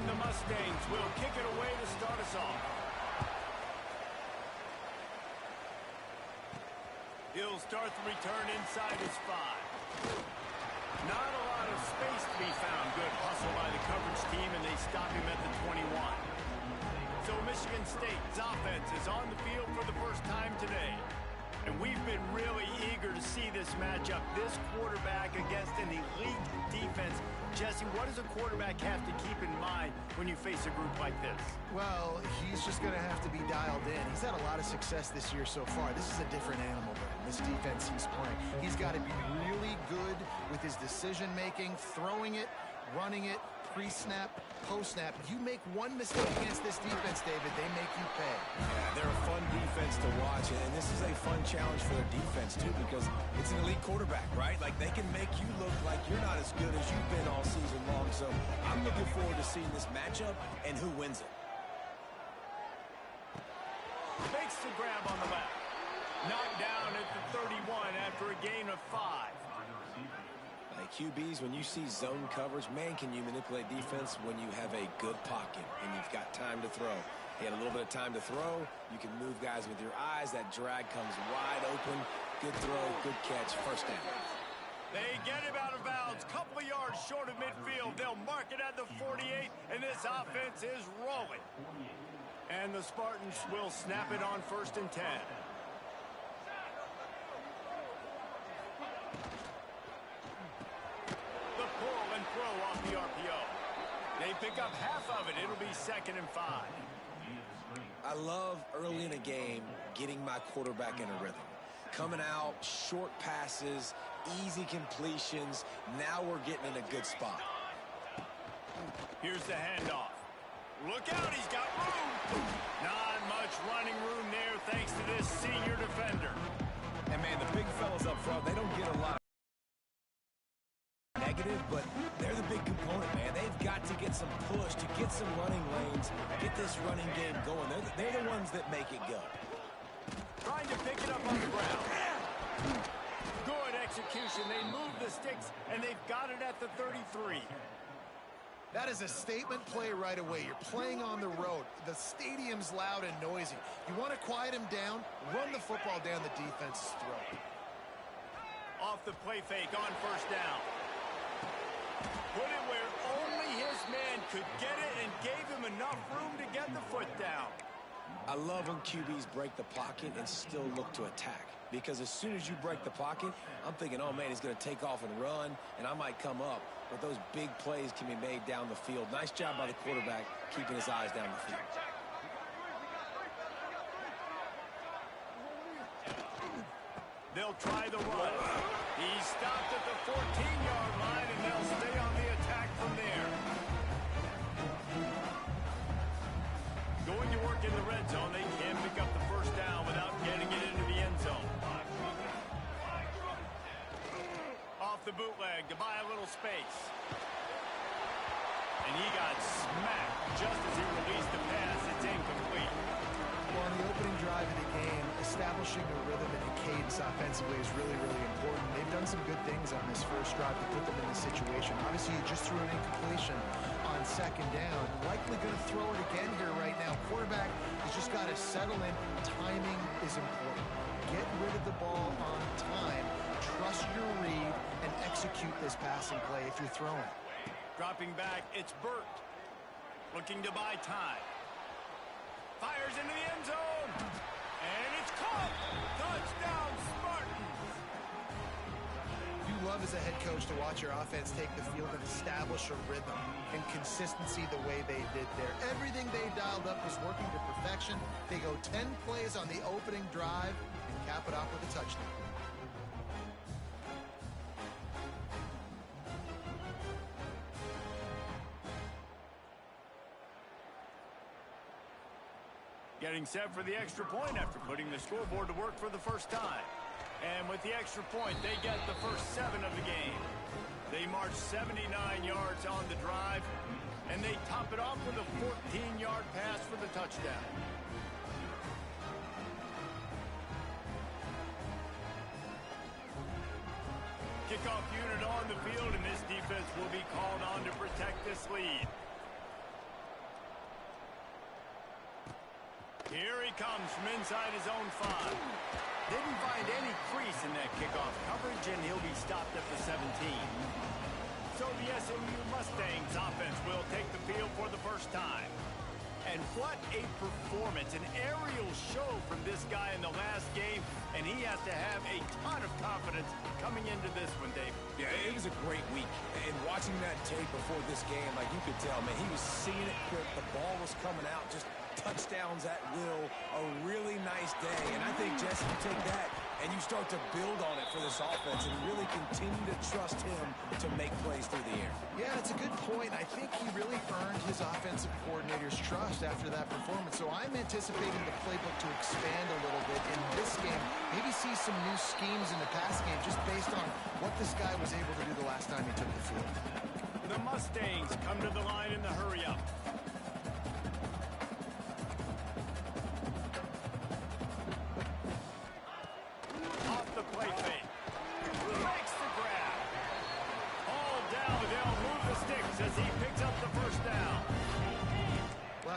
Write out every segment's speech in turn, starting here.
And the Mustangs will kick it away to start us off. He'll start the return inside his 5. Not a lot of space to be found. Good hustle by the coverage team, and they stop him at the 21. So Michigan State's offense is on the field for the first time today. And we've been really eager to see this matchup. This quarterback against an elite defense. Jesse, what does a quarterback have to keep in mind when you face a group like this? Well, he's just going to have to be dialed in. He's had a lot of success this year so far. This is a different animal, though. This defense he's playing. He's got to be really good with his decision-making, throwing it, running it, pre-snap, post-snap. You make one mistake against this defense, David, they make you pay. Yeah, they're a fun defense to watch, and this is a fun challenge for their defense, too, because it's an elite quarterback, right? Like, they can make you look like you're not as good as you've been all season long, so I'm looking forward to seeing this matchup and who wins it. Makes the grab on the left. Knocked down at the 31 after a gain of 5. Like QBs, when you see zone coverage, man, can you manipulate defense when you have a good pocket and you've got time to throw. He had a little bit of time to throw. You can move guys with your eyes. That drag comes wide open. Good throw, good catch, first down. They get him out of bounds, couple of yards short of midfield. They'll mark it at the 48, and this offense is rolling. And the Spartans will snap it on 1st and 10. The pull and throw off the RPO. They pick up half of it. It'll be 2nd and 5. I love early in a game getting my quarterback in a rhythm. Coming out, short passes, easy completions. Now we're getting in a good spot. Here's the handoff. Look out, he's got room. Not much running room there thanks to this senior defender. And, man, the big fellas up front, they don't get a lot of negative, but they're the big component, man. They've got to get some push, to get some running lanes, get this running game going. They're the ones that make it go. Trying to pick it up on the ground. Good execution. They move the sticks, and they've got it at the 33. That is a statement play right away. You're playing on the road. The stadium's loud and noisy. You want to quiet him down, run the football down the defense's throat. Off the play fake on 1st down. Put it where only his man could get it and gave him enough room to get the foot down. I love when QBs break the pocket and still look to attack. Because as soon as you break the pocket, I'm thinking, oh, man, he's going to take off and run, and I might come up. But those big plays can be made down the field. Nice job by the quarterback keeping his eyes down the field. They'll try the run. He stopped at the 14-yard line, and they'll stay on the attack from there. Going to work in the red zone. They can't pick up the 1st down without getting it into the end zone. Off the bootleg to buy a little space. And he got smacked just as he released the pass. It's incomplete. Well, on the opening drive of the game, establishing a rhythm and a cadence offensively is really, really important. They've done some good things on this first drive to put them in this situation. Obviously, you just threw an incompletion on 2nd down. Likely going to throw it again here right now. Quarterback has just got to settle in. Timing is important. Get rid of the ball on time. Trust your read and execute this passing play if you're throwing. Dropping back, it's Burt. Looking to buy time. Fires into the end zone. And it's caught. Touchdown, Spartans. You love as a head coach to watch your offense take the field and establish a rhythm and consistency the way they did there. Everything they dialed up was working to perfection. They go 10 plays on the opening drive and cap it off with a touchdown. Getting set for the extra point after putting the scoreboard to work for the first time. And with the extra point, they get the first 7 of the game. They march 79 yards on the drive, and they top it off with a 14-yard pass for the touchdown. Kickoff unit on the field, and this defense will be called on to protect this lead. Here he comes from inside his own 5. Didn't find any crease in that kickoff coverage, and he'll be stopped at the 17. So the SMU Mustangs offense will take the field for the first time. And what a performance, an aerial show from this guy in the last game, and he has to have a ton of confidence coming into this one, Dave. Yeah, it was a great week, and watching that tape before this game, like you could tell, man, he was seeing it quick, the ball was coming out, just touchdowns at will, a really nice day, and I think, Jesse, you take that and you start to build on it for this offense and really continue to trust him to make plays through the air. Yeah, it's a good point. I think he really earned his offensive coordinator's trust after that performance. So I'm anticipating the playbook to expand a little bit in this game. Maybe see some new schemes in the pass game just based on what this guy was able to do the last time he took the field. The Mustangs come to the line in the hurry-up.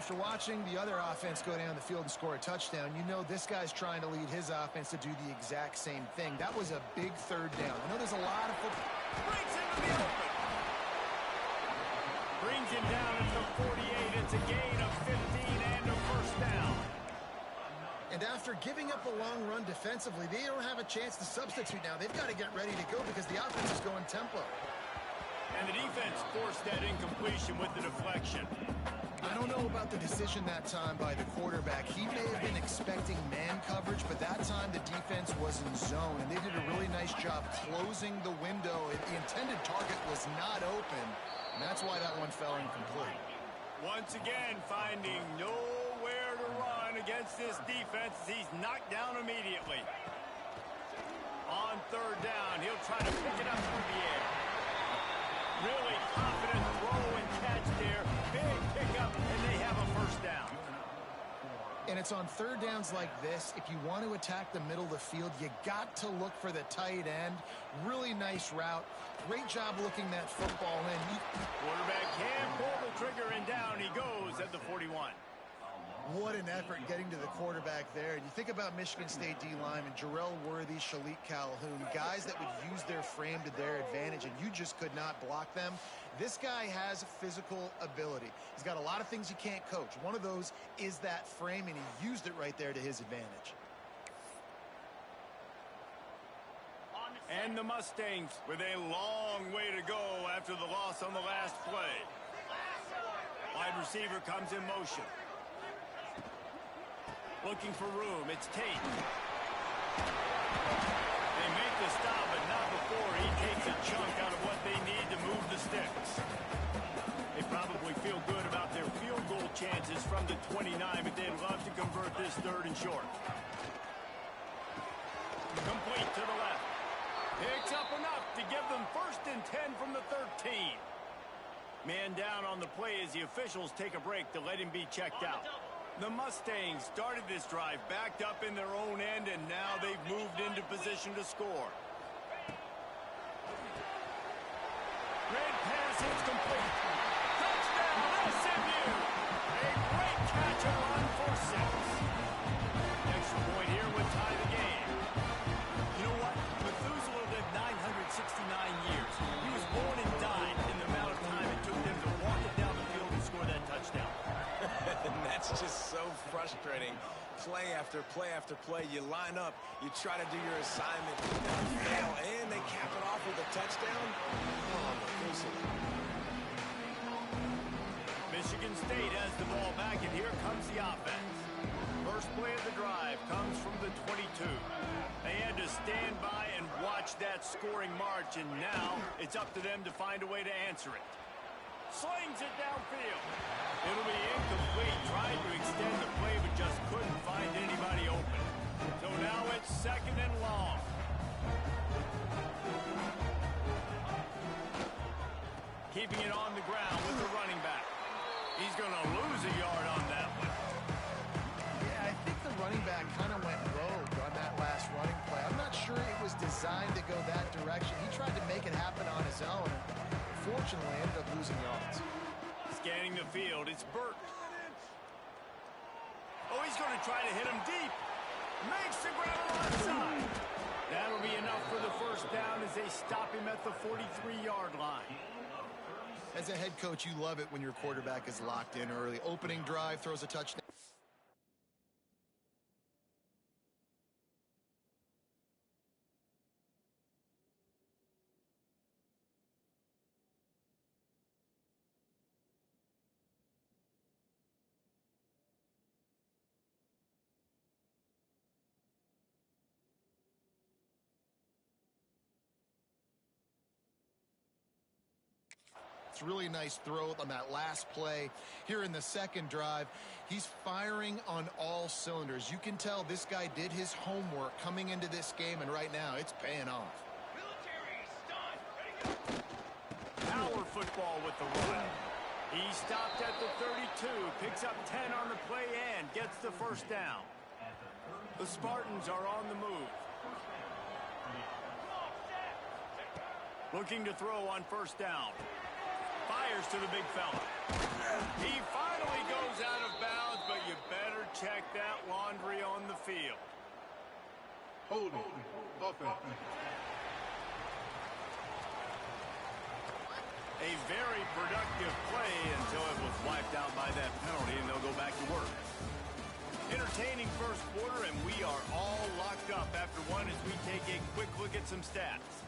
After watching the other offense go down the field and score a touchdown, you know this guy's trying to lead his offense to do the exact same thing. That was a big third down. I know there's a lot of football. Brings him to the open. Brings him down at the 48. It's a gain of 15 and a first down. And after giving up a long run defensively, they don't have a chance to substitute now. They've got to get ready to go because the offense is going tempo. And the defense forced that incompletion with the deflection. I don't know about the decision that time by the quarterback. He may have been expecting man coverage, but that time the defense was in zone, and they did a really nice job closing the window. The intended target was not open, and that's why that one fell incomplete. Once again, finding nowhere to run against this defense. He's knocked down immediately. On third down, he'll try to pick it up through the air. Really confident throw and catch there. Big pickup, and they have a first down. And it's on third downs like this. If you want to attack the middle of the field, you got to look for the tight end. Really nice route. Great job looking that football in. Quarterback can pull the trigger, and down he goes at the 41. What an effort getting to the quarterback there. And you think about Michigan State D-linemen, Jarrell Worthy, Shalik Calhoun, guys that would use their frame to their advantage, and you just could not block them. This guy has physical ability. He's got a lot of things you can't coach. One of those is that frame, and he used it right there to his advantage. And the Mustangs with a long way to go after the loss on the last play. Wide receiver comes in motion. Looking for room. It's Tate. They make the stop, but not before he takes a chunk out of what they need to move the sticks. They probably feel good about their field goal chances from the 29, but they'd love to convert this third and short. Complete to the left. Picks up enough to give them first and 10 from the 13. Man down on the play as the officials take a break to let him be checked out. The Mustangs started this drive backed up in their own end, and now they've moved into position to score. Red pass hits complete. Touchdown, SMU! A great catch and run for 6. Extra point here would tie the game. You know what? Methuselah lived 969 years. He was born and died in the amount of time it took them to walk it down the field and score that touchdown. And that's just so frustrating. Play after play after play. You line up, you try to do your assignment, you fail, and they cap it off with a touchdown. Oh, Michigan State has the ball back, and here comes the offense. First play of the drive comes from the 22. They had to stand by and watch that scoring march, and now it's up to them to find a way to answer it. Slings it downfield. It'll be incomplete. Tried to extend the play, but just couldn't find anybody open. So now it's second and long. Keeping it on the ground with the running back. He's going to lose a yard on that one. Yeah, I think the running back kind of went rogue on that last running play. I'm not sure it was designed to go that direction. He tried to make it happen on his own. Fortunately, ended up losing yards. Scanning the field, it's Burt. Oh, he's going to try to hit him deep. Makes the grab onside. That'll be enough for the first down as they stop him at the 43-yard line. As a head coach, you love it when your quarterback is locked in early. Opening drive, throws a touchdown. It's a really nice throw on that last play. Here in the second drive, he's firing on all cylinders. You can tell this guy did his homework coming into this game, and right now it's paying off. Power football with the run. He stopped at the 32, picks up 10 on the play and gets the first down. The Spartans are on the move. Looking to throw on first down. Fires to the big fella. He finally goes out of bounds, but you better check that laundry on the field. Holding. Offense. A very productive play until it was wiped out by that penalty, and they'll go back to work. Entertaining first quarter, and we are all locked up after one as we take a quick look at some stats.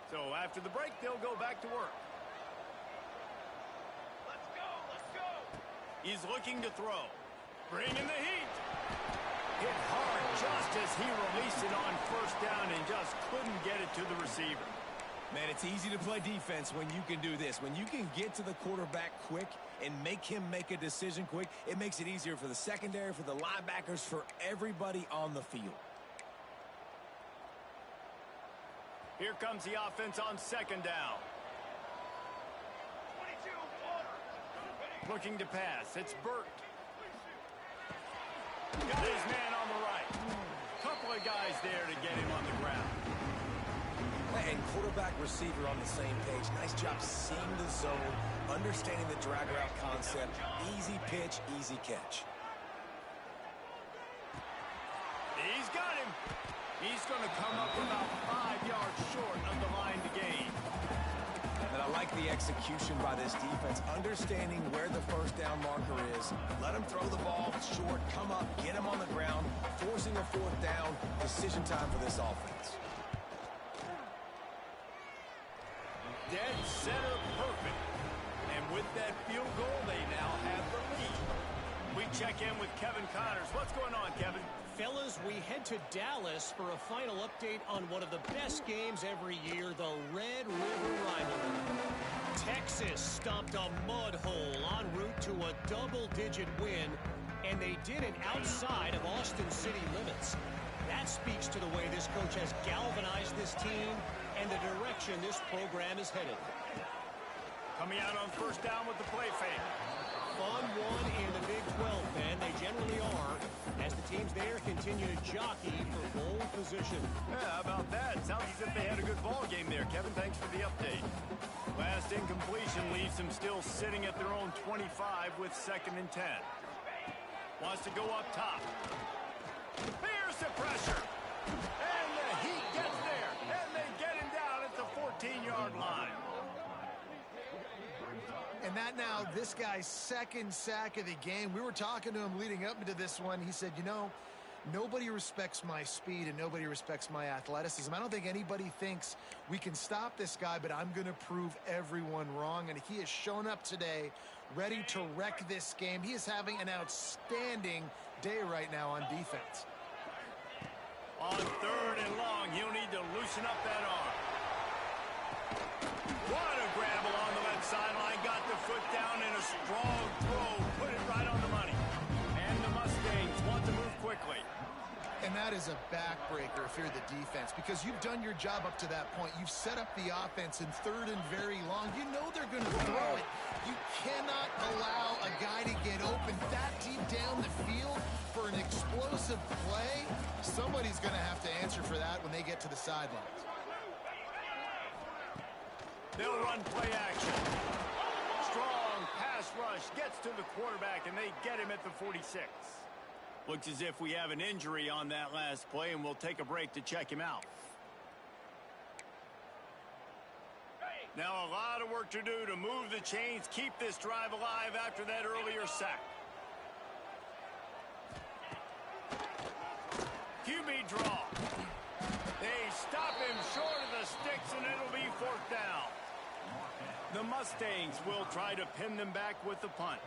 So after the break, they'll go back to work. Let's go. He's looking to throw. Bringing the heat. Hit hard just as he released it on first down and just couldn't get it to the receiver. Man, it's easy to play defense when you can do this. When you can get to the quarterback quick and make him make a decision quick, it makes it easier for the secondary, for the linebackers, for everybody on the field. Here comes the offense on second down. Looking to pass. It's Burt. Got his man on the right. Couple of guys there to get him on the ground. And quarterback receiver on the same page. Nice job seeing the zone, understanding the drag route concept. Easy pitch, easy catch. He's got him. He's going to come up about 5 yards short of the line to gain. And I like the execution by this defense, understanding where the first down marker is. Let him throw the ball short, come up, get him on the ground, forcing a fourth down. Decision time for this offense. Dead center perfect. And with that field goal, they now have the lead. We check in with Kevin Connors. What's going on, Kevin? Fellas, we head to Dallas for a final update on one of the best games every year, the Red River Rivalry. Texas stomped a mud hole en route to a double-digit win, and they did it outside of Austin city limits. That speaks to the way this coach has galvanized this team and the direction this program is headed. Coming out on first down with the play fake. Fun one in the Big 12, Ben. They generally are, as the teams there continue to jockey for bowl position. Yeah, how about that? Sounds as if they had a good ball game there, Kevin. Thanks for the update. Last incompletion leaves them still sitting at their own 25 with 2nd and 10. Wants to go up top. Here's the pressure. And the Heat gets there. And they get him down at the 14-yard line. And that now, this guy's second sack of the game. We were talking to him leading up into this one. He said, you know, nobody respects my speed and nobody respects my athleticism. I don't think anybody thinks we can stop this guy, but I'm going to prove everyone wrong. And he has shown up today ready to wreck this game. He is having an outstanding day right now on defense. On 3rd and long, he'll need to loosen up that arm. What a grab along the left sideline. Got the foot down in a strong throw. Put it right on the money. And the Mustangs want to move quickly. And that is a backbreaker if you're the defense, because you've done your job up to that point. You've set up the offense in 3rd and very long. You know they're going to throw it. You cannot allow a guy to get open that deep down the field for an explosive play. Somebody's going to have to answer for that when they get to the sidelines. They'll run play action. Strong pass rush gets to the quarterback, and they get him at the 46. Looks as if we have an injury on that last play, and we'll take a break to check him out. Now a lot of work to do to move the chains, keep this drive alive after that earlier sack. QB draw. They stop him short of the sticks, and it'll be fourth down. The Mustangs will try to pin them back with the punt.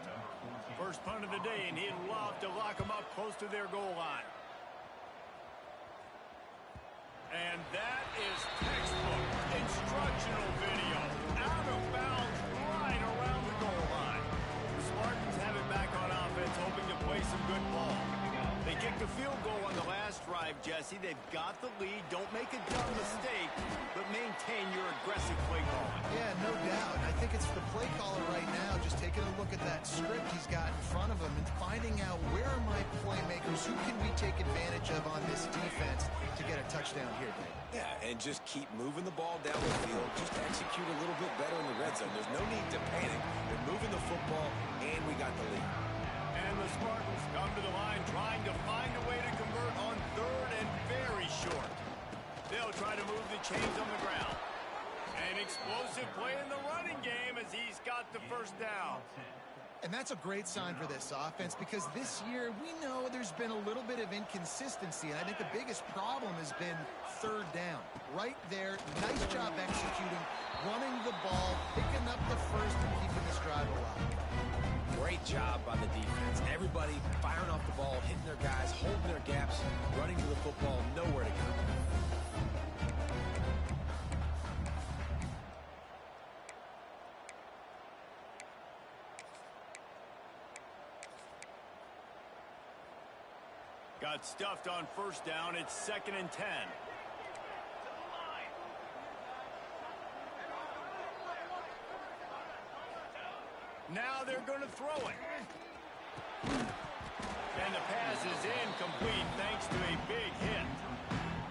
First punt of the day, and he'd love to lock them up close to their goal line. And that is textbook instructional video. Out of bounds right around the goal line. The Spartans have it back on offense, hoping to play some good ball. They kicked a field goal on the last drive, Jesse. They've got the lead. Don't make a dumb mistake, but maintain your aggressive play calling. Yeah, no doubt. I think it's the play caller right now just taking a look at that script he's got in front of him and finding out where are my playmakers, who can we take advantage of on this defense to get a touchdown here, Dave. Yeah, and just keep moving the ball down the field. Just execute a little bit better in the red zone. There's no need to panic. They're moving the football, and we got the lead. And the Spartans come to the line trying to find a way to convert on third and very short. They'll try to move the chains on the ground. An explosive play in the running game as he's got the first down. And that's a great sign for this offense because this year we know there's been a little bit of inconsistency, and I think the biggest problem has been third down. Right there, nice job executing, running the ball, picking up the first and keeping this drive alive. Great job by the defense. Everybody firing off the ball, hitting their guys, holding their gaps, running to the football, nowhere to go. Got stuffed on first down. It's 2nd and 10. Now they're going to throw it. And the pass is incomplete thanks to a big hit.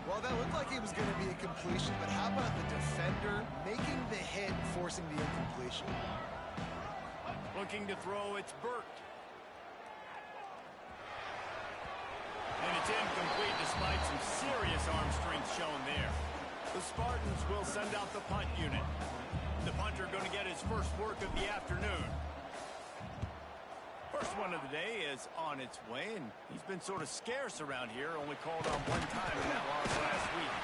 Well, that looked like it was going to be a completion, but how about the defender making the hit, forcing the incompletion? Looking to throw, it's Burt. And it's incomplete despite some serious arm strength shown there. The Spartans will send out the punt unit. The punter going to get his first work of the afternoon. First one of the day is on its way, and he's been sort of scarce around here, only called on one time in that loss last week.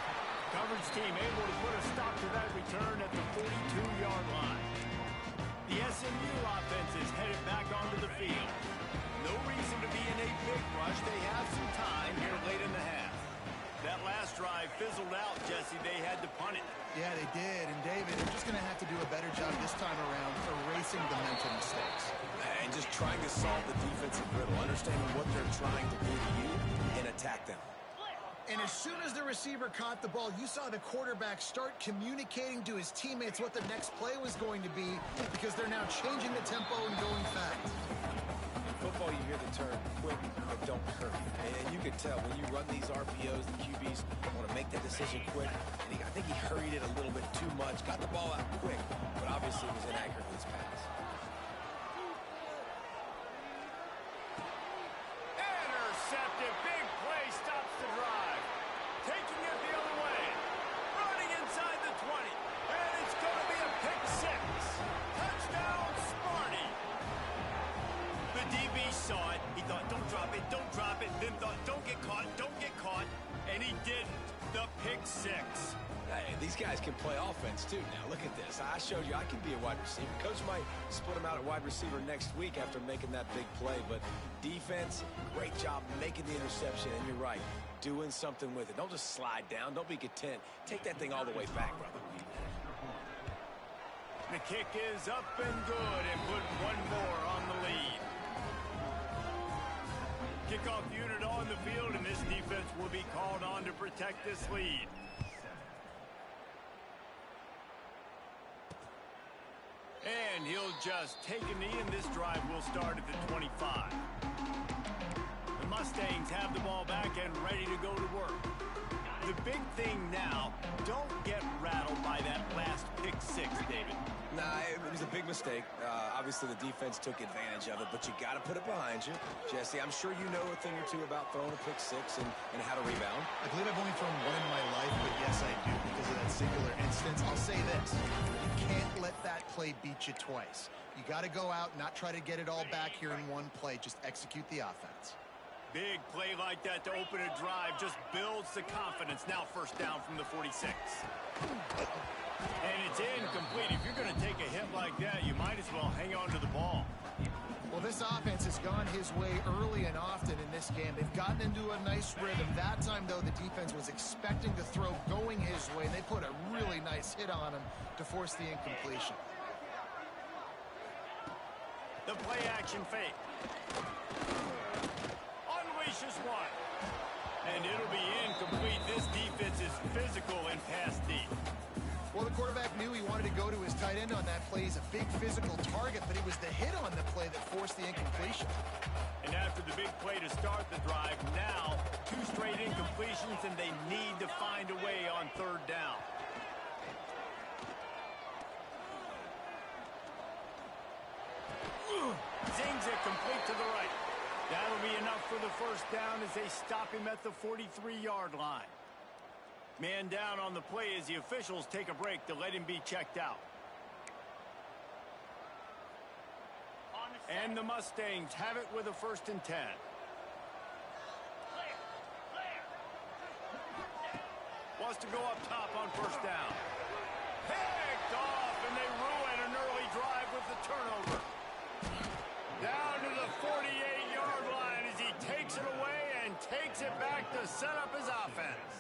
Coverage team able to put a stop to that return at the 42-yard line. The SMU offense is headed back onto the field. No reason to be in a big rush. They have some time here late in the half. That last drive fizzled out, Jesse. They had to punt it. Yeah, they did. And, David, they're just going to have to do a better job this time around erasing the mental mistakes. And just trying to solve the defensive riddle, understanding what they're trying to do to you and attack them. And as soon as the receiver caught the ball, you saw the quarterback start communicating to his teammates what the next play was going to be because they're now changing the tempo and going fast. Football, you hear the term quick but don't hurry. And you can tell when you run these RPOs, the QBs want to make that decision quick. And I think he hurried it a little bit too much, got the ball out quick, but obviously was inaccurate with his pass. Intercepted. Big play stops the drive. Taking it the other way. Running inside the 20. And it's going to be a pick six. Touchdown, Sparty. The DB saw it. He thought, don't drop it, don't drop it. Then thought, don't get caught, don't get caught. And he didn't. The pick six. Hey, these guys can play offense, too. Now, look at this. I showed you I can be a wide receiver. Coach might split him out at wide receiver next week after making that big play. But defense, great job making the interception. And you're right, doing something with it. Don't just slide down. Don't be content. Take that thing all the way back, brother. The kick is up and good and put one more on the lead. Kickoff unit on the field, and this defense will be called on to protect this lead. And he'll just take a knee, and this drive will start at the 25. The Mustangs Mustangs have the ball back and ready to go to work. The big thing now, don't get rattled by that last pick six, David. Nah, it was a big mistake. Obviously, the defense took advantage of it, but you got to put it behind you. Jesse, I'm sure you know a thing or two about throwing a pick six and how to rebound. I believe I've only thrown one in my life, but yes, I do because of that singular instance. I'll say this. You can't let that play beat you twice. You got to go out, not try to get it all back here in one play. Just execute the offense. Big play like that to open a drive just builds the confidence. Now first down from the 46. And it's incomplete. If you're going to take a hit like that, you might as well hang on to the ball. Well, this offense has gone his way early and often in this game. They've gotten into a nice rhythm. That time, though, the defense was expecting the throw going his way. They put a really nice hit on him to force the incompletion. The play action fake. Unleashes one. And it'll be incomplete. This defense is physical and pass deep. Well, the quarterback knew he wanted to go to his tight end on that play. He's a big physical target, but it was the hit on the play that forced the incompletion. And after the big play to start the drive, now 2 straight incompletions, and they need to find a way on third down. Zings it complete to the right. That'll be enough for the first down as they stop him at the 43-yard line. Man down on the play as the officials take a break to let him be checked out. And the Mustangs have it with a 1st and 10. Wants to go up top on first down. Picked off, and they ruin an early drive with the turnover. Down to the 48-yard line as he takes it away and takes it back to set up his offense.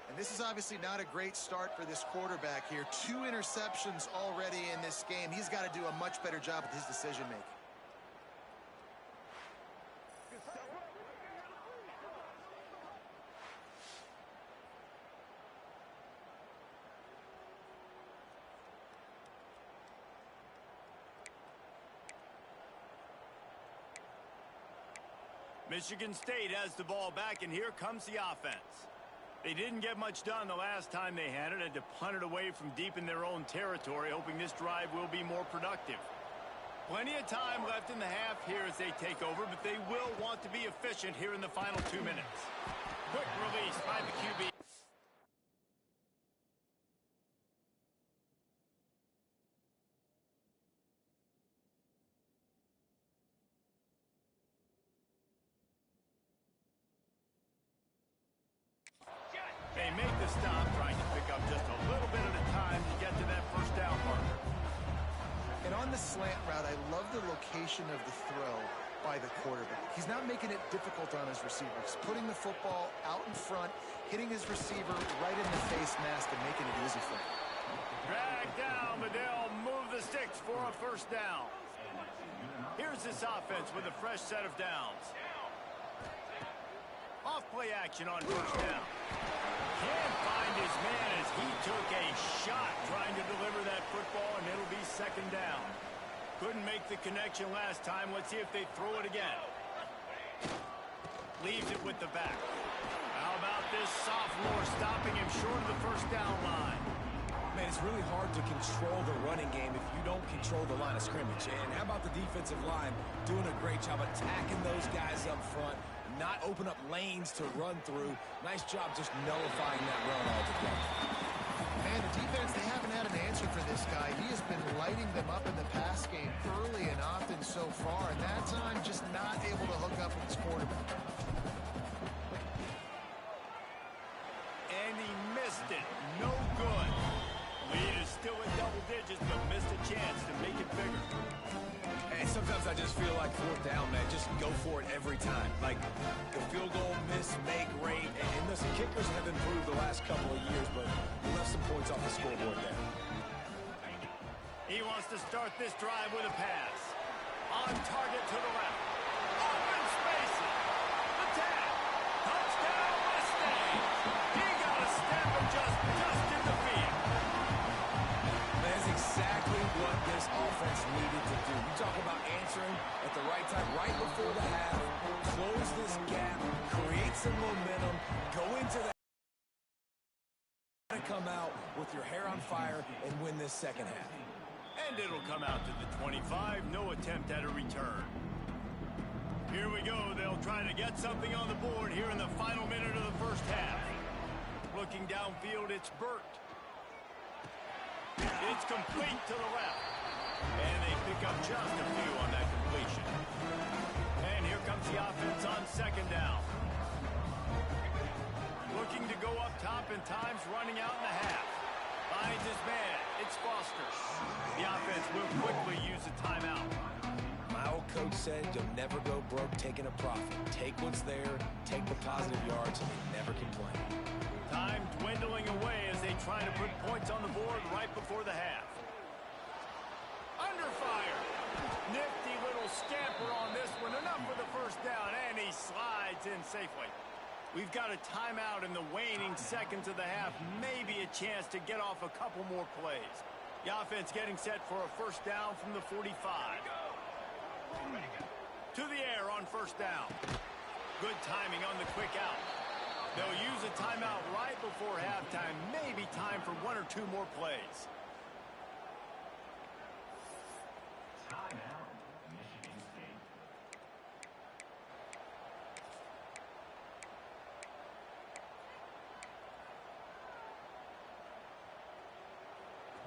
And this is obviously not a great start for this quarterback here. 2 interceptions already in this game. He's got to do a much better job with his decision-making. Michigan State has the ball back, and here comes the offense. They didn't get much done the last time they had it. Had to punt it away from deep in their own territory, hoping this drive will be more productive. Plenty of time left in the half here as they take over, but they will want to be efficient here in the final 2 minutes. Quick release by the QB. They make the stop, trying to pick up just a little bit at a time to get to that first down marker. And on the slant route, I love the location of the throw by the quarterback. He's not making it difficult on his receiver. He's putting the football out in front, hitting his receiver right in the face mask and making it easy for him. Drag down, but they'll move the sticks for a first down. Here's this offense with a fresh set of downs. Off play action on first down. Can't find his man as he took a shot trying to deliver that football, and it'll be second down. Couldn't make the connection last time. Let's see if they throw it again. Leaves it with the back. How about this sophomore stopping him short of the first down line? Man, it's really hard to control the running game if you don't control the line of scrimmage. And how about the defensive line doing a great job attacking those guys up front, not open up lanes to run through. Nice job just nullifying that run altogether. Man, the defense, they haven't had an answer for this guy. He has been lighting them up in the pass game early and often so far, and that time just not able to hook up with his quarterback. And he missed it. No good. Lead is still in double digits, but missed a chance to make it bigger. And sometimes I just feel like fourth down, man. Just go for it every time. Like the field goal miss, make rate. And listen, kickers have improved the last couple of years, but we left some points off the scoreboard there. He wants to start this drive with a pass. On target to the left. Open spaces. The tag. Touchdown, Mustangs. He got a step and just dusted the field. That's exactly what this offense needed to do. You talk about answering at the right time, right before the half, close this gap, some momentum. Go into that. Come out with your hair on fire and win this second half. And it'll come out to the 25. No attempt at a return. Here we go. They'll try to get something on the board here in the final minute of the first half. Looking downfield, it's Burt. It's complete to the left. And they pick up just a few on that completion. And here comes the offense on second down. Looking to go up top and times running out in the half. Finds his man. It's Foster. The offense will quickly use a timeout. My old coach said you'll never go broke taking a profit. Take what's there, take the positive yards, and never complain. Time dwindling away as they try to put points on the board right before the half. Under fire. Nifty little scamper on this one. Enough for the first down, and he slides in safely. We've got a timeout in the waning seconds of the half. Maybe a chance to get off a couple more plays. The offense getting set for a first down from the 45. To the air on first down. Good timing on the quick out. They'll use a timeout right before halftime. Maybe time for one or two more plays.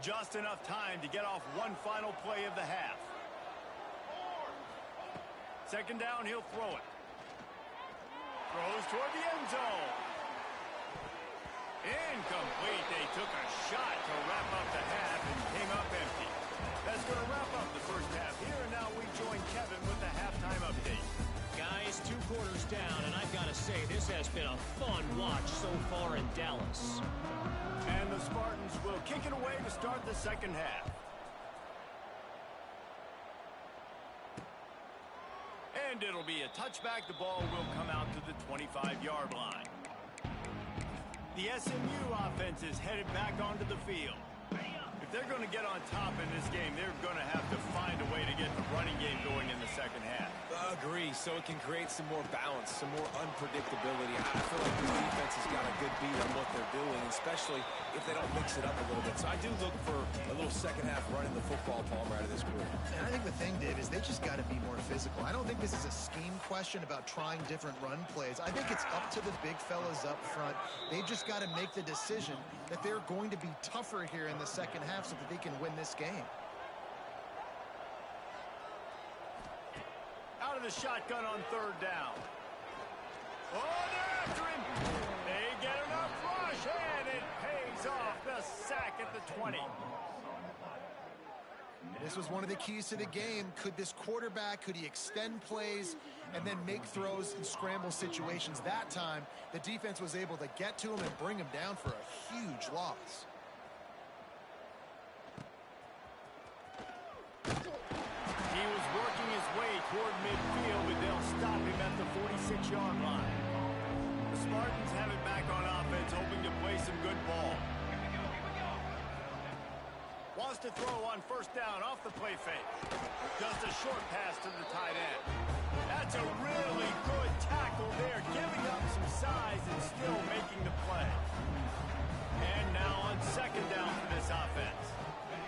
Just enough time to get off one final play of the half. Second down, he'll throw it. Throws toward the end zone. Incomplete. They took a shot to wrap up the half and came up empty. That's going to wrap up the first half here, and now we join Kevin with the halftime update. Guys, 2 quarters down, and I've got to say, this has been a fun watch so far in Dallas. And the Spartans will kick it away to start the second half. And it'll be a touchback. The ball will come out to the 25-yard line. The SMU offense is headed back onto the field. If they're going to get on top in this game, they're going to have to find a way to get the running game going in the second half. Agree, so it can create some more balance, some more unpredictability. I feel like the defense has got a good beat on what they're doing, especially if they don't mix it up a little bit. So I do look for a little second half running the football Palmer out of this group. And I think the thing, Dave, is they just got to be more physical. I don't think this is a scheme question about trying different run plays. I think it's up to the big fellas up front. They've just got to make the decision that they're going to be tougher here in the second half so that they can win this game. Out of the shotgun on third down. Oh, they're after him. They get enough rush, and it pays off. The sack at the 20. This was one of the keys to the game. Could this quarterback, could he extend plays and then make throws in scramble situations? That time, the defense was able to get to him and bring him down for a huge loss. He was working his way toward midfield, but they'll stop him at the 46-yard line. The Spartans have it back on offense, hoping to play some good ball. Wants to throw on first down off the play fake. Just a short pass to the tight end. That's a really good tackle there, giving up some size and still making the play. And now on second down for this offense.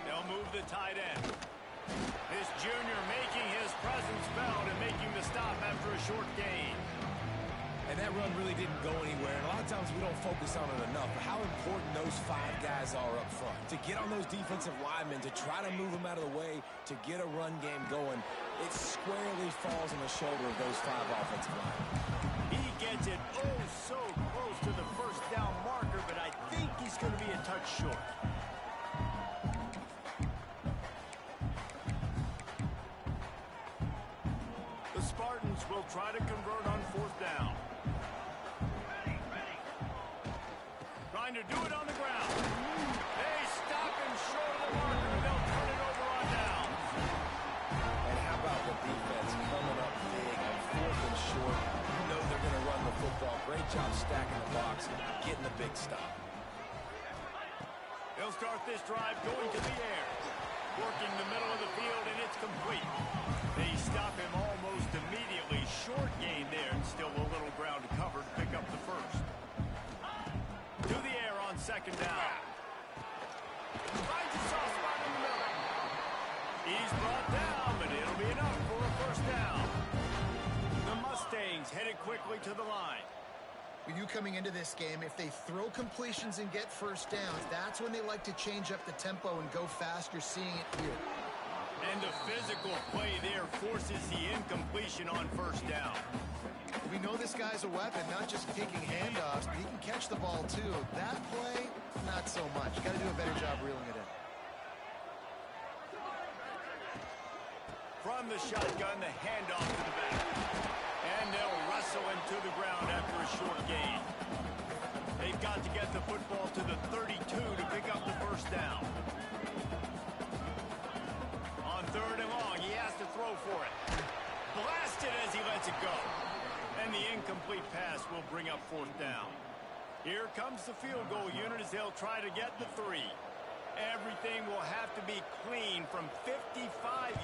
They'll move the tight end. This junior making his presence felt and making the stop after a short gain. And that run really didn't go anywhere. And a lot of times we don't focus on it enough. But how important those 5 guys are up front. To get on those defensive linemen, to try to move them out of the way, to get a run game going, it squarely falls on the shoulder of those 5 offensive linemen. He gets it oh so close to the first down marker, but I think he's going to be a touch short. The Spartans will try to convert on fourth down. Trying to do it on the ground. They stop him short of the marker. They'll turn it over on down. And how about the defense coming up big on fourth and short? You know they're going to run the football. Great job stacking the box and getting the big stop. They'll start this drive going to the air. Working the middle of the field, and it's complete. They stop him almost immediately. Short gain there, and still a little ground to cover to pick up headed quickly to the line. When you coming into this game, if they throw completions and get first downs, that's when they like to change up the tempo and go fast. You're seeing it here. And the physical play there forces the incompletion on first down. We know this guy's a weapon, not just kicking handoffs, but he can catch the ball too. That play, not so much. Got to do a better job reeling it in. From the shotgun, the handoff to the back. And they'll wrestle him to the ground after a short gain. They've got to get the football to the 32 to pick up the first down. On third and long, he has to throw for it. Blasted as he lets it go. And the incomplete pass will bring up fourth down. Here comes the field goal unit as they'll try to get the 3. Everything will have to be clean from 55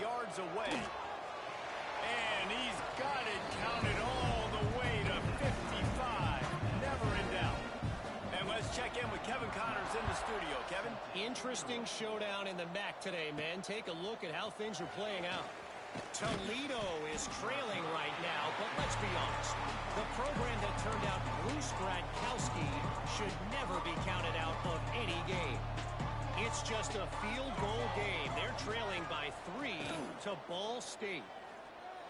yards away. And he's got it counted all the way to 55. Never in doubt. And let's check in with Kevin Connors in the studio. Kevin? Interesting showdown in the MAC today, men. Take a look at how things are playing out. Toledo is trailing right now, but let's be honest. The program that turned out Bruce Gradkowski should never be counted out of any game. It's just a field goal game. They're trailing by 3 to Ball State.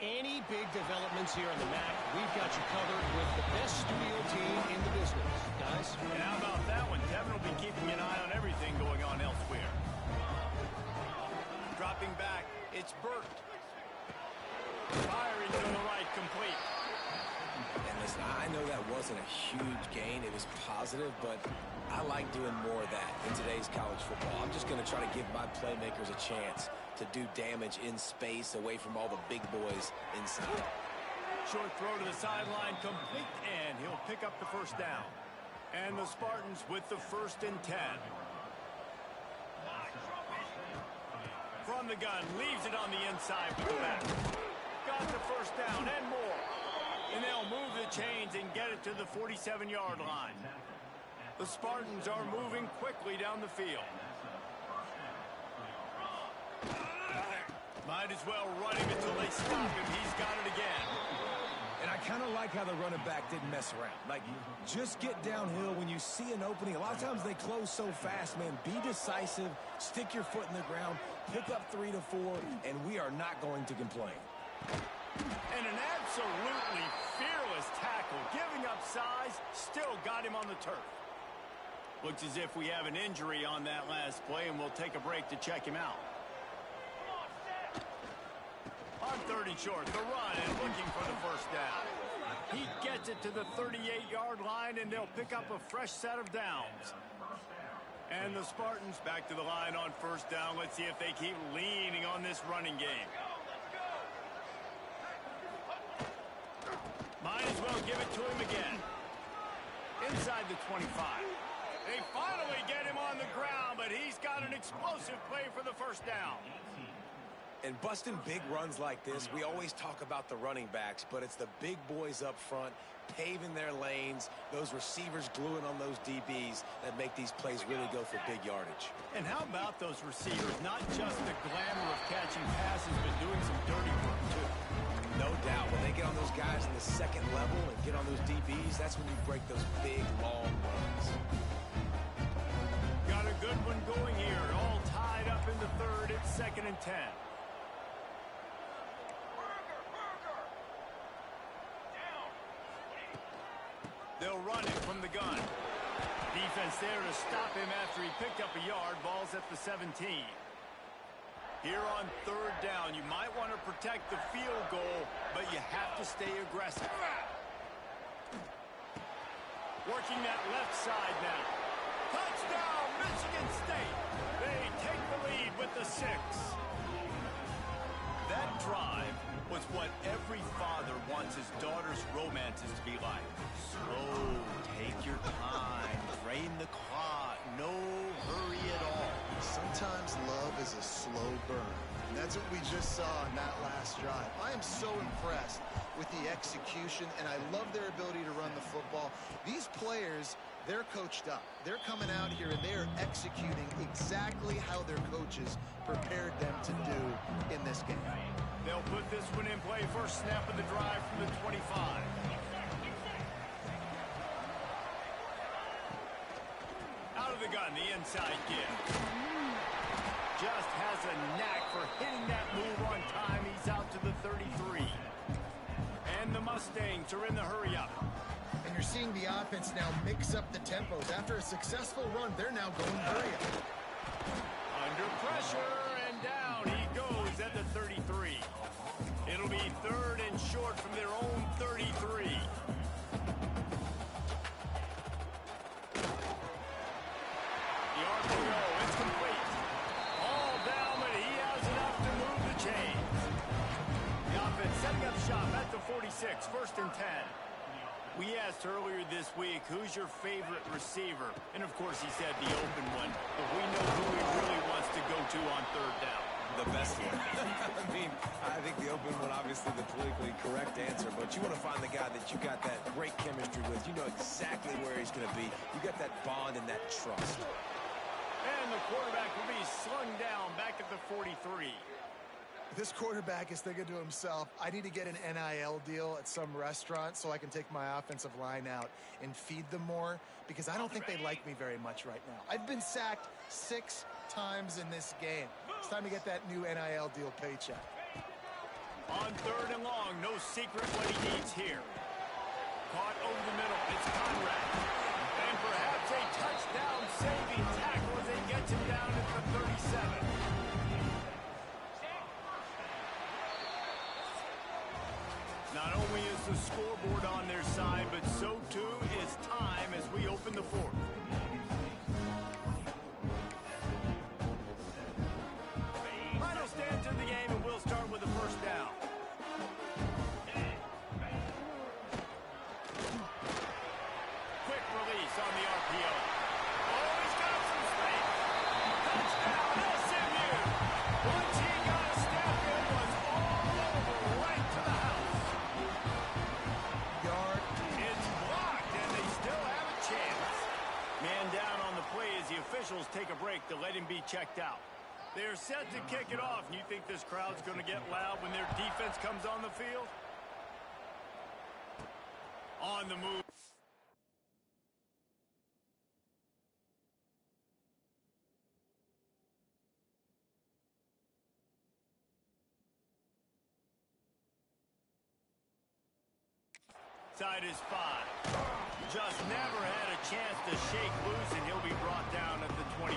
Any big developments here in the MAC, we've got you covered with the best studio team in the business. Guys? And how about that one? Kevin will be keeping an eye on everything going on elsewhere. Dropping back, it's Burt. Firing to the right, complete. And listen, I know that wasn't a huge gain. It was positive, but I like doing more of that in today's college football. I'm just going to try to give my playmakers a chance to do damage in space away from all the big boys inside. Short throw to the sideline, complete, and he'll pick up the first down. And the Spartans with the 1st and 10. From the gun, leaves it on the inside with the back. Got the first down and more. And they'll move the chains and get it to the 47-yard line. The Spartans are moving quickly down the field. Might as well run him until they stop him. He's got it again. And I kind of like how the running back didn't mess around. Like, just get downhill when you see an opening. A lot of times they close so fast, man. Be decisive, stick your foot in the ground, pick up 3 to 4, and we are not going to complain. And an absolutely fearless tackle. Giving up size, still got him on the turf. Looks as if we have an injury on that last play, and we'll take a break to check him out. On 30 short, the run and looking for the first down. He gets it to the 38-yard line, and they'll pick up a fresh set of downs. And the Spartans back to the line on first down. Let's see if they keep leaning on this running game. Might as well give it to him again. Inside the 25. They finally get him on the ground, but he's got an explosive play for the first down. And busting big runs like this, we always talk about the running backs, but it's the big boys up front, paving their lanes, those receivers gluing on those DBs that make these plays really go for big yardage. And how about those receivers? Not just the glamour of catching passes, but doing some dirty work, too. No doubt. When they get on those guys in the second level and get on those DBs, that's when you break those big, long runs. Got a good one going here. All tied up in the third. It's 2nd and 10. They'll run it from the gun. Defense there to stop him after he picked up a yard. Ball's at the 17. Here on third down, you might want to protect the field goal, but you have to stay aggressive. Working that left side now. Touchdown, Michigan State. They take the lead with the 6. That drive was what every father wants his daughter's romances to be like. Slow, take your time, drain the clock, no hurry at all. Sometimes love is a slow burn. And that's what we just saw in that last drive. I am so impressed with the execution, and I love their ability to run the football. These players, they're coached up. They're coming out here, and they are executing exactly how their coaches prepared them to do in this game. They'll put this one in play. First snap of the drive from the 25. the gun, the inside give. Just has a knack for hitting that move on time. He's out to the 33. And the Mustangs are in the hurry-up. And you're seeing the offense now mix up the tempos. After a successful run, they're now going hurry-up. Under pressure, and down he goes at the 33. It'll be 3rd and short from their own 33. The RPO, it's complete. All down, but he has enough to move the chains. The offense setting up shop at the 46, 1st and 10. We asked earlier this week, who's your favorite receiver? And, of course, he said the open one. But we know who he really wants to go to on 3rd down. The best one. I mean, I think the open one, obviously the politically correct answer, but you want to find the guy that you got that great chemistry with. You know exactly where he's going to be. You got that bond and that trust. And the quarterback will be slung down back at the 43. This quarterback is thinking to himself, I need to get an NIL deal at some restaurant so I can take my offensive line out and feed them more, because I don't think they like me very much right now. I've been sacked 6 times in this game. It's time to get that new NIL deal paycheck. On 3rd and long, no secret what he needs here. Caught over the middle, it's Conrad. And perhaps a touchdown-saving tackle as he gets him down at the 37. Not only is the scoreboard on their side, but so too is time as we open the 4th. Final stand to the game, and we'll start with the 1st down. Quick release on the RPO. Oh, he's got some space. Touchdown, SMU. Once he got a step, it was all over, right to the house. It's blocked, and they still have a chance. Man down on the play as the officials take a break to let him be checked out. They're set to kick it off, and you think this crowd's going to get loud when their defense comes on the field? On the move. Side is 5. Just never had a chance to shake loose, and he'll be brought down at the 24.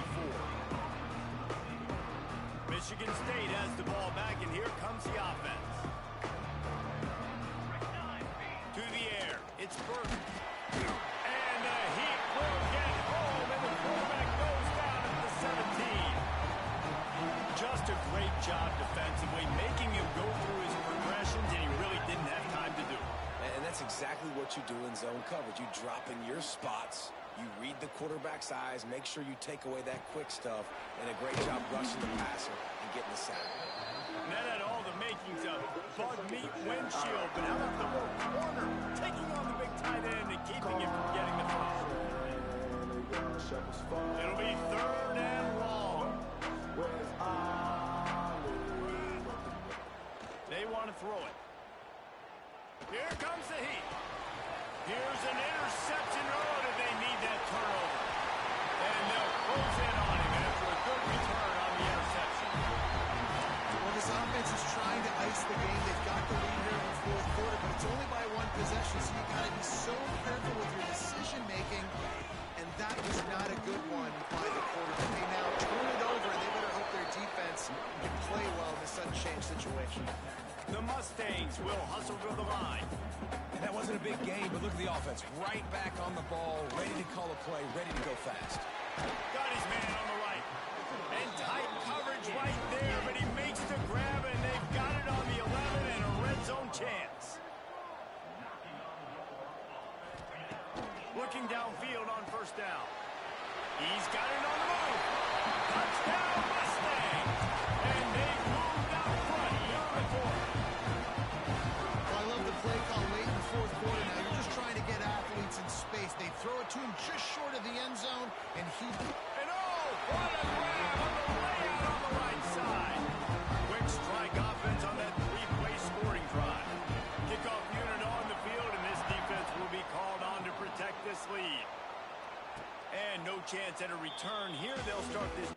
Michigan State has the ball back, and here comes the offense. To the air, it's Burton. And the Heat will get home, and the quarterback goes down at the 17. Just a great job defensively, making him go through his progressions, and he really didn't have time to do it. And that's exactly what you do in zone coverage. You drop in your spots, you read the quarterback's eyes, make sure you take away that quick stuff, and a great job rushing the passer and getting the sack. That had all the makings of bug meat windshield, but how about the little corner taking on the big tight end and keeping him from getting the foul? It'll be 3rd and long. They want to throw it. Here comes the Heat. Here's an interception. Oh, did they need that turnover? And they'll close in on him after a good return on the interception. Well, this offense is trying to ice the game. They've got the lead here in the 4th quarter, but it's only by 1 possession, so you got to be so careful with your decision-making, and that was not a good one by the quarterback. They now turn it over, and they better hope their defense can play well in this sudden change situation. The Mustangs will hustle to the line. And that wasn't a big game, but look at the offense. Right back on the ball, ready to call a play, ready to go fast. Got his man on the right. And tight coverage right there, but he makes the grab, and they've got it on the 11 and a red zone chance. Looking downfield on 1st down. He's got it on the move. Touchdown, Mustangs. And they've moved out front here in the 4th. I love the play call late in the 4th quarter. Now you're just trying to get athletes in space. They throw it to him just short of the end zone, and he... And oh, what a grab on the layout on the right side. Quick strike offense on that 3-play scoring drive. Kickoff unit on the field, and this defense will be called on to protect this lead. And no chance at a return here. They'll start this.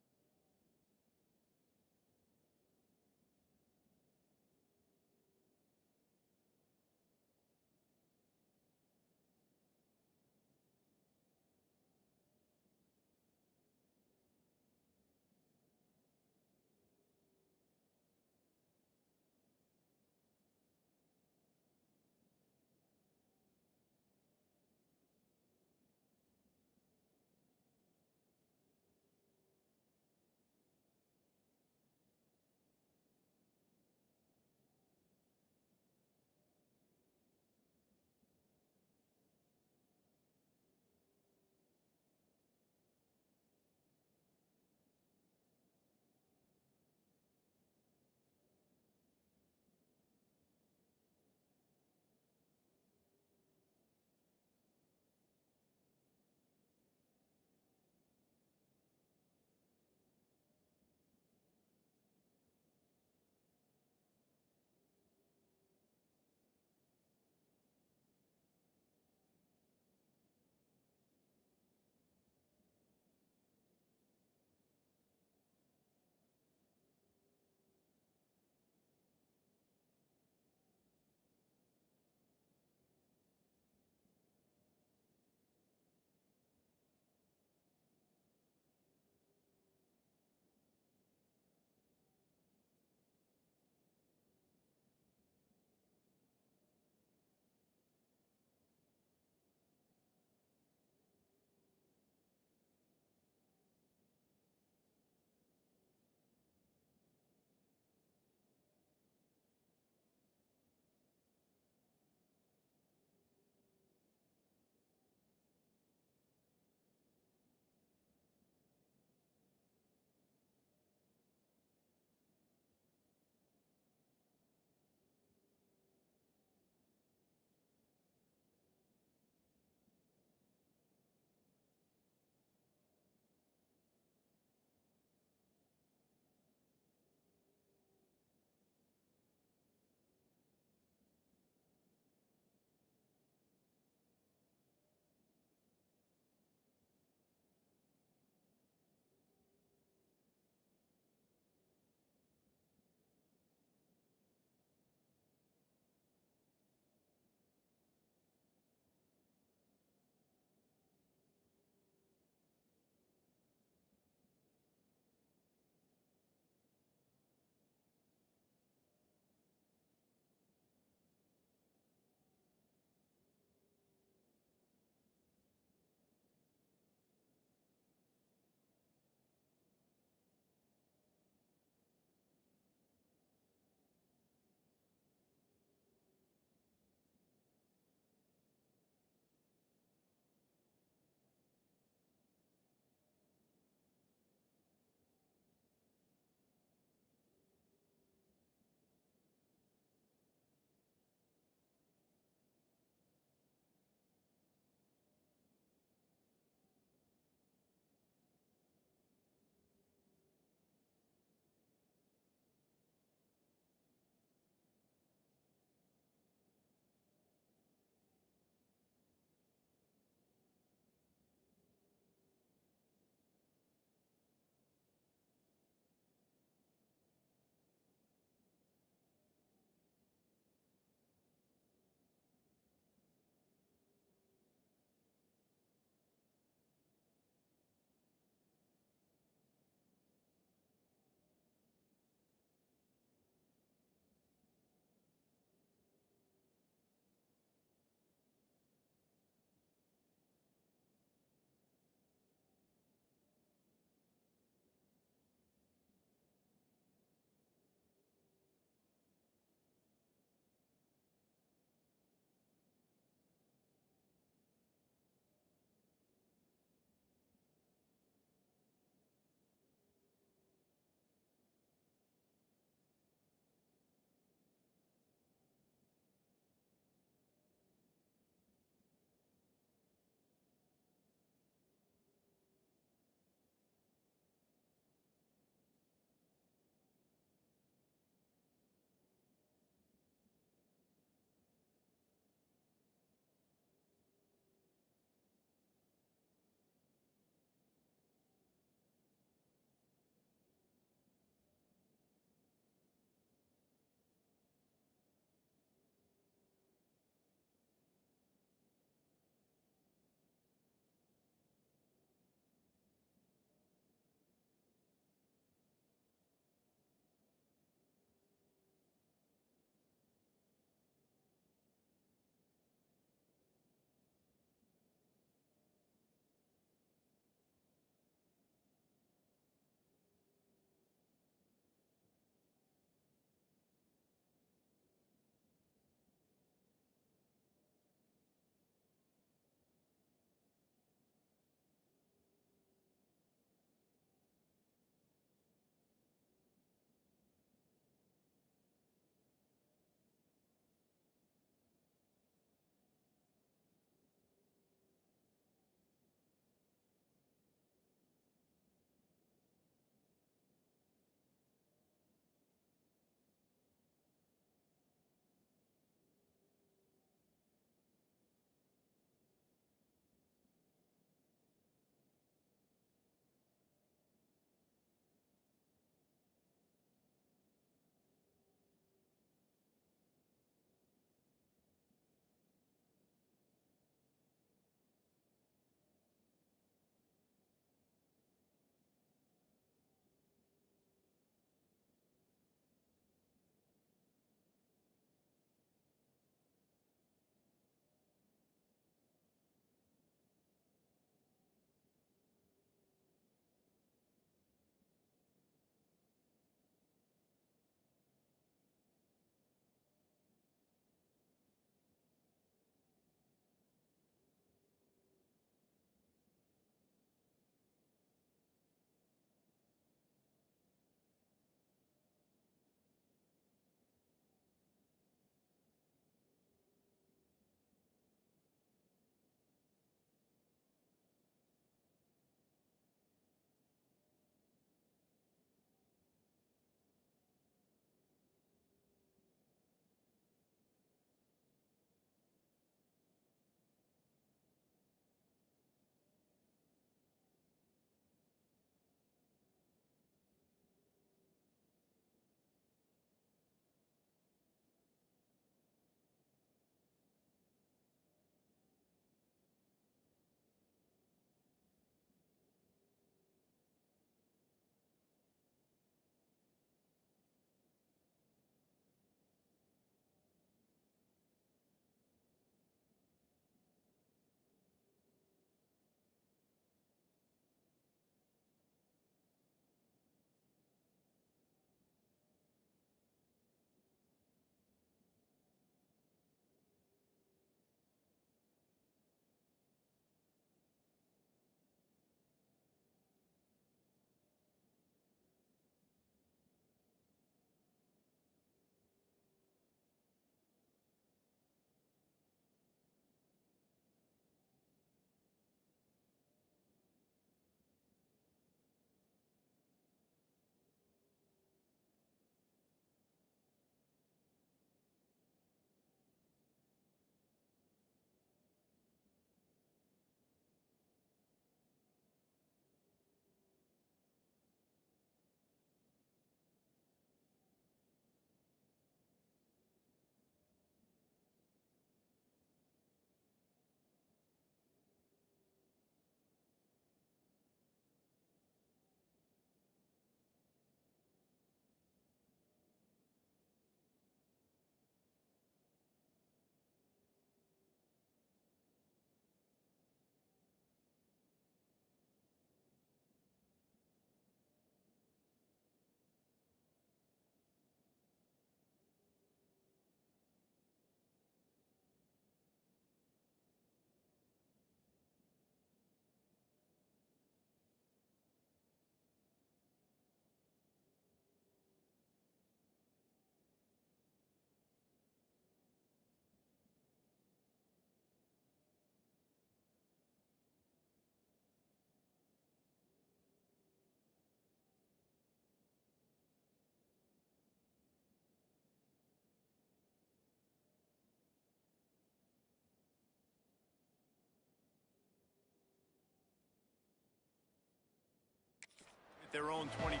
their own 25.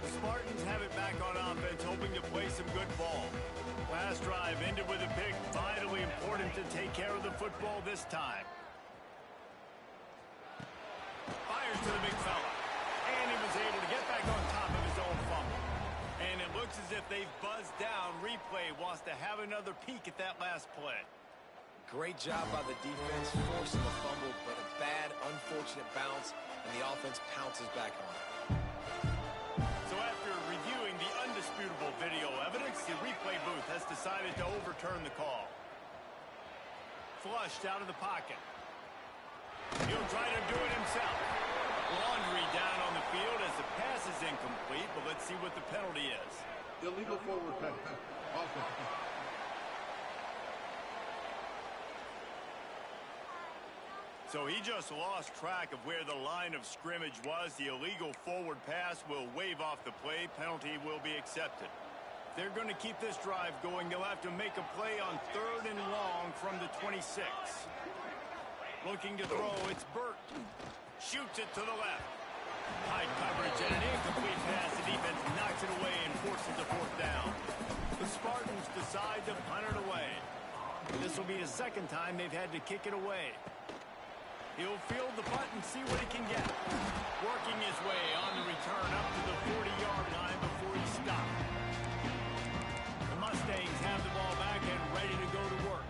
The Spartans have it back on offense, hoping to play some good ball. Last drive ended with a pick. Vitally important to take care of the football this time. Fires to the big fella. And he was able to get back on top of his own fumble. And it looks as if they've buzzed down. Replay wants to have another peek at that last play. Great job by the defense, forcing the fumble, but a bad, unfortunate bounce, and the offense pounces back on it. So after reviewing the undisputable video evidence, the replay booth has decided to overturn the call. Flushed out of the pocket. He'll try to do it himself. Laundry down on the field as the pass is incomplete, but let's see what the penalty is. Illegal forward pass. Offense. So he just lost track of where the line of scrimmage was. The illegal forward pass will wave off the play. Penalty will be accepted. If they're going to keep this drive going, they'll have to make a play on 3rd and long from the 26. Looking to throw, it's Burt. Shoots it to the left. High coverage and an incomplete pass. The defense knocks it away and forces the 4th down. The Spartans decide to punt it away. This will be the second time they've had to kick it away. He'll field the punt and see what he can get. Working his way on the return up to the 40-yard line before he stopped. The Mustangs have the ball back and ready to go to work.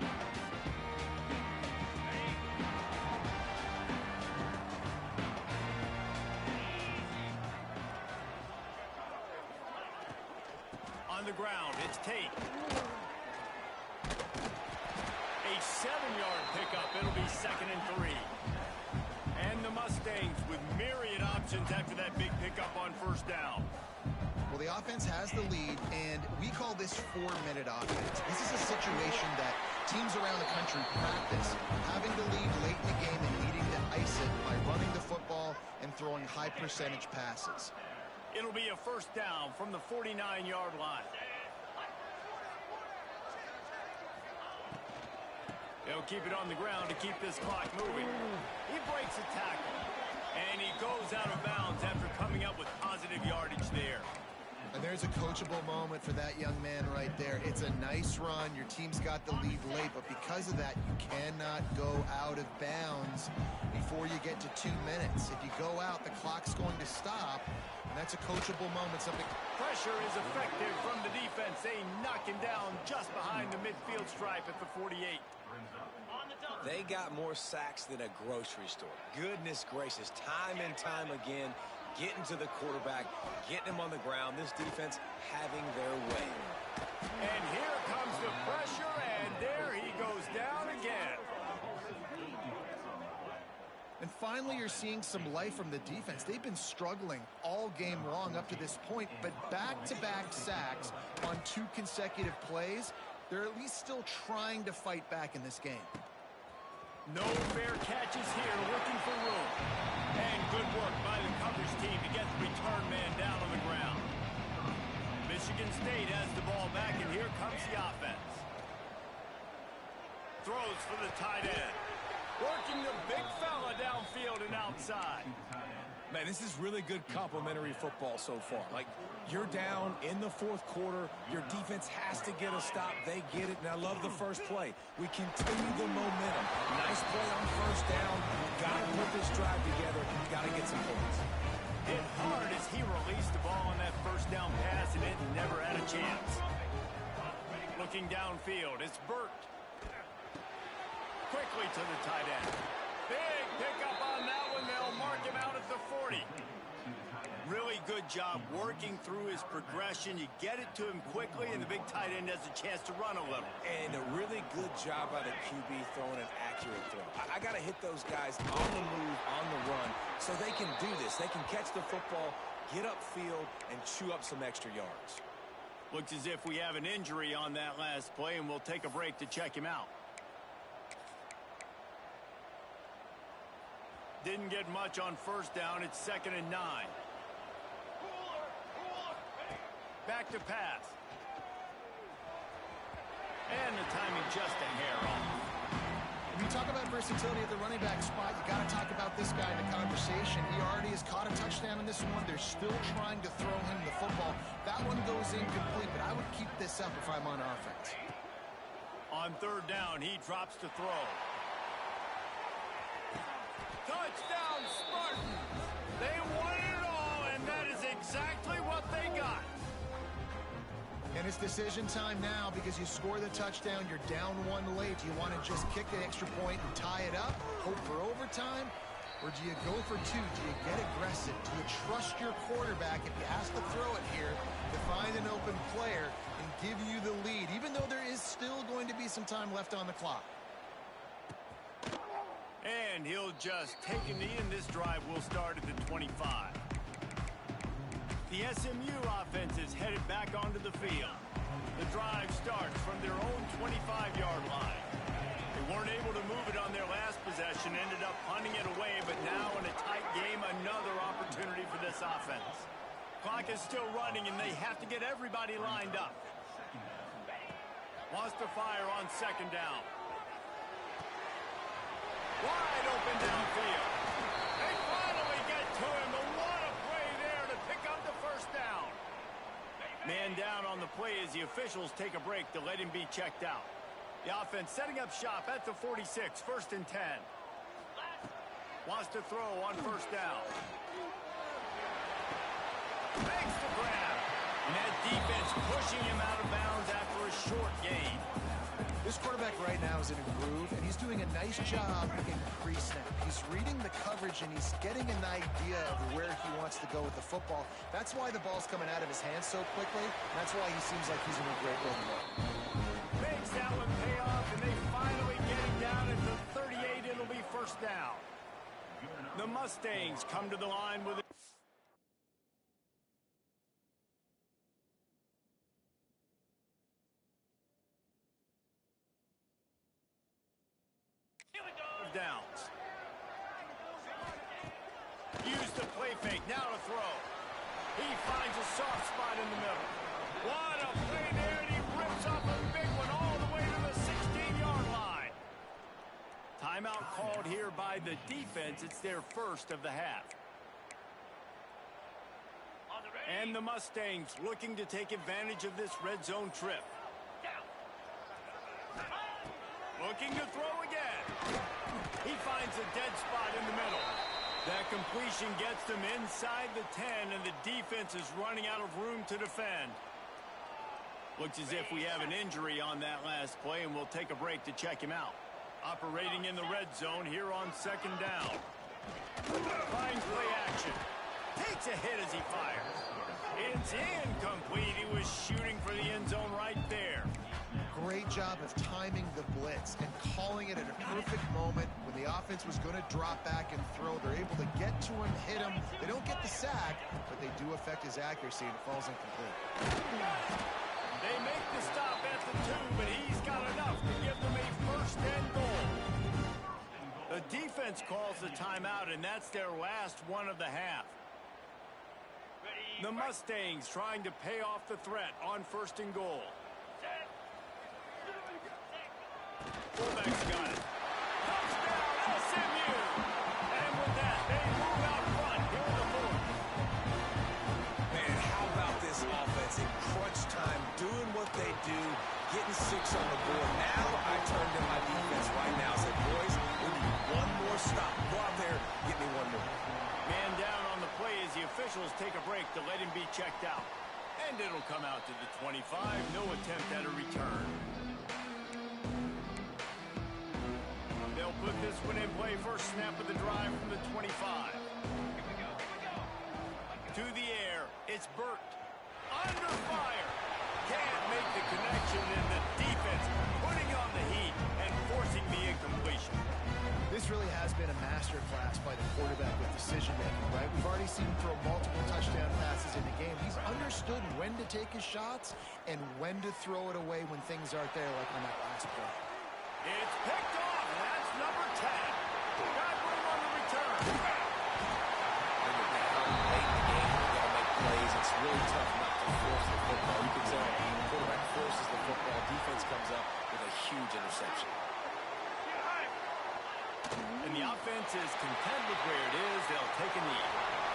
On the ground, it's Tate. A 7-yard pickup. It'll be 2nd and 3. And the Mustangs with myriad options after that big pickup on 1st down. Well, the offense has the lead, and we call this 4-minute offense. This is a situation that teams around the country practice, having the lead late in the game and needing to ice it by running the football and throwing high-percentage passes. It'll be a 1st down from the 49-yard line. They'll keep it on the ground to keep this clock moving. He breaks a tackle, and he goes out of bounds after coming up with positive yardage there. And there's a coachable moment for that young man right there. It's a nice run. Your team's got the lead late, but because of that, you cannot go out of bounds before you get to 2 minutes. If you go out, the clock's going to stop, and that's a coachable moment. Something. Pressure is effective from the defense. They knock him down just behind the midfield stripe at the 48. They got more sacks than a grocery store. Goodness gracious, time and time again, getting to the quarterback, getting him on the ground. This defense having their way. And here comes the pressure, and there he goes down again. And finally, you're seeing some life from the defense. They've been struggling all game long up to this point, but back-to-back sacks on 2 consecutive plays, they're at least still trying to fight back in this game. No fair catches here, looking for room. And good work by the coverage team to get the return man down on the ground. Michigan State has the ball back, and here comes the offense. Throws for the tight end. Working the big fella downfield and outside. Man, this is really good complimentary football so far. Like, you're down in the 4th quarter. Your defense has to get a stop. They get it, and I love the first play. We continue the momentum. Nice play on 1st down. Got to put this drive together. Got to get some points. Hit hard as he released the ball on that 1st down pass, and it never had a chance. Looking downfield, it's Burt. Quickly to the tight end. Big pickup on that one. They'll mark him out at the 40. Really good job working through his progression. You get it to him quickly, and the big tight end has a chance to run a little. And a really good job by the QB throwing an accurate throw. I got to hit those guys on the move, on the run, so they can do this. They can catch the football, get upfield, and chew up some extra yards. Looks as if we have an injury on that last play, and we'll take a break to check him out. Didn't get much on 1st down. It's 2nd and 9. Back to pass. And the timing just a hair off. When you talk about versatility at the running back spot, you got to talk about this guy in the conversation. He already has caught a touchdown in this one. They're still trying to throw him the football. That one goes incomplete, but I would keep this up if I'm on offense. On third down, he drops to throw. Touchdown, Spartans! They won it all, and that is exactly what they got. And it's decision time now because you score the touchdown, you're down one late. Do you want to just kick the extra point and tie it up, hope for overtime? Or do you go for two? Do you get aggressive? Do you trust your quarterback if he has to throw it here to find an open player and give you the lead, even though there is still going to be some time left on the clock? And he'll just take a knee, and this drive will start at the 25. The SMU offense is headed back onto the field. The drive starts from their own 25-yard line. They weren't able to move it on their last possession, ended up punting it away, but now in a tight game, another opportunity for this offense. Clock is still running, and they have to get everybody lined up. Wants to fire on second down. Wide open downfield. They finally get to him, but what a play there to pick up the first down. Man down on the play as the officials take a break to let him be checked out. The offense setting up shop at the 46, first and 10. Wants to throw on first down. Makes the grab. And that defense pushing him out of bounds after a short gain. This quarterback right now is in a groove, and he's doing a nice job in pre-snap. He's reading the coverage, and he's getting an idea of where he wants to go with the football. That's why the ball's coming out of his hands so quickly. That's why he seems like he's in a great rhythm. Makes that one pay off, and they finally get him down at the 38. It'll be first down. The Mustangs come to the line with it. Downs. Use the play fake. Now to throw. He finds a soft spot in the middle. What a play there, and he rips off a big one all the way to the 16-yard line. Timeout called here by the defense. It's their first of the half. And the Mustangs looking to take advantage of this red zone trip. Looking to throw again. He finds a dead spot in the middle. That completion gets them inside the 10, and the defense is running out of room to defend. Looks as if we have an injury on that last play, and we'll take a break to check him out. Operating in the red zone here on second down. Finds play action. Takes a hit as he fires. It's incomplete. He was shooting for the end zone right there. Great job of timing the blitz and calling it at a perfect moment when the offense was going to drop back and throw. They're able to get to him, hit him. They don't get the sack, but they do affect his accuracy, and it falls incomplete. They make the stop at the 2, but he's got enough to give them a first and goal. The defense calls the timeout, and that's their last one of the half. The Mustangs trying to pay off the threat on first and goal. Fullback's got it. Touchdown, SMU! And with that, they move out front here in the fourth. Man, how about this offense in crunch time, doing what they do, getting 6 on the board. Now I turn to my defense right now and say, boys, we need one more stop. Go out there, get me one more. Man down on the play as the officials take a break to let him be checked out. And it'll come out to the 25. No attempt at a return. They'll put this one in play. First snap of the drive from the 25. To the air. It's Burt. Under fire. Can't make the connection, and the defense putting on the heat and forcing the incompletion. This really has been a masterclass by the quarterback with decision-making, right? We've already seen him throw multiple touchdown passes in the game. He's understood when to take his shots and when to throw it away when things aren't there, like on that last play. It's picked off. That's number 10. Got room on the return. Bring it down late in the game. You got to make plays. It's really tough not to force the football. You can tell the quarterback forces the football. Defense comes up with a huge interception. And the offense is content with where it is. They'll take a knee.